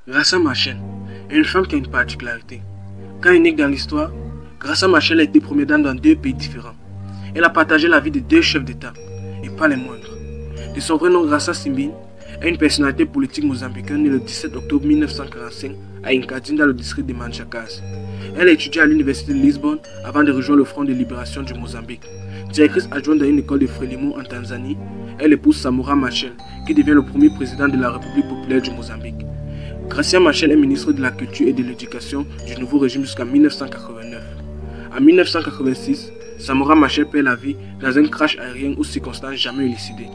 Graça Machel est une femme qui a une particularité. Quand elle est née dans l'histoire, Graça Machel a été première dame dans 2 pays différents. Elle a partagé la vie de 2 chefs d'État, et pas les moindres. De son vrai nom, Graça Simbine est une personnalité politique mozambicaine née le 17 octobre 1945 à Incadine dans le district de Manchacas. Elle a étudié à l'université de Lisbonne avant de rejoindre le Front de libération du Mozambique. Directrice adjointe dans une école de Frelimo en Tanzanie, elle épouse Samora Machel, qui devient le premier président de la République populaire du Mozambique. Graça Machel est ministre de la Culture et de l'Éducation du nouveau régime jusqu'en 1989. En 1986, Samora Machel perd la vie dans un crash aérien aux circonstances jamais élucidées.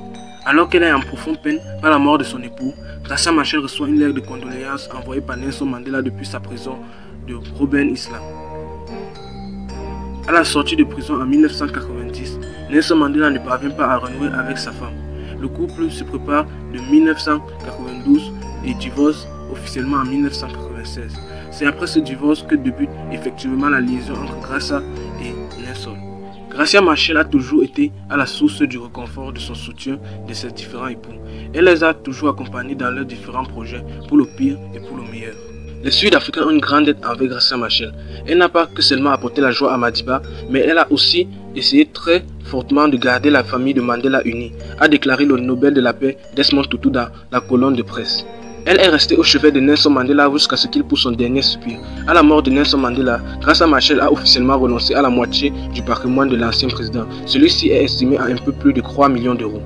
Alors qu'elle est en profonde peine par la mort de son époux, Graça Machel reçoit une lettre de condoléances envoyée par Nelson Mandela depuis sa prison de Robben Island. À la sortie de prison en 1990, Nelson Mandela ne parvient pas à renouer avec sa femme. Le couple se prépare de 1992 et divorce officiellement en 1996. C'est après ce divorce que débute effectivement la liaison entre Graça et Nelson. Graça Machel a toujours été à la source du réconfort, de son soutien de ses différents époux. Elle les a toujours accompagnés dans leurs différents projets, pour le pire et pour le meilleur. Les Sud-Africains ont une grande dette envers Graça Machel. Elle n'a pas que seulement apporté la joie à Madiba, mais elle a aussi essayé très fortement de garder la famille de Mandela unie, a déclaré le Nobel de la paix Desmond Tutu dans la colonne de presse. Elle est restée au chevet de Nelson Mandela jusqu'à ce qu'il pousse son dernier soupir. À la mort de Nelson Mandela, Graça Machel a officiellement renoncé à la moitié du patrimoine de l'ancien président. Celui-ci est estimé à un peu plus de 3 millions d'euros.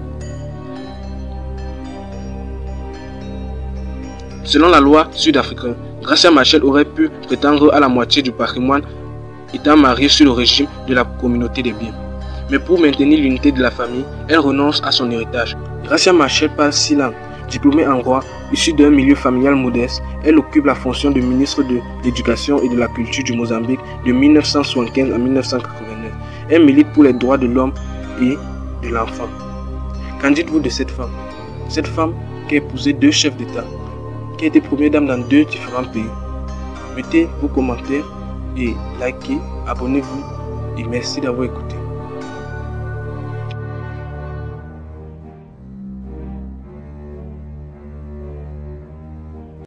Selon la loi sud-africaine, Graça Machel aurait pu prétendre à la moitié du patrimoine étant mariée sur le régime de la communauté des biens. Mais pour maintenir l'unité de la famille, elle renonce à son héritage. Graça Machel parle 6 langues. Diplômée en droit, issue d'un milieu familial modeste, elle occupe la fonction de ministre de l'Éducation et de la Culture du Mozambique de 1975 à 1989. Elle milite pour les droits de l'homme et de l'enfant. Qu'en dites-vous de cette femme? Cette femme qui a épousé 2 chefs d'État, qui a été première dame dans 2 différents pays. Mettez vos commentaires et likez, abonnez-vous et merci d'avoir écouté.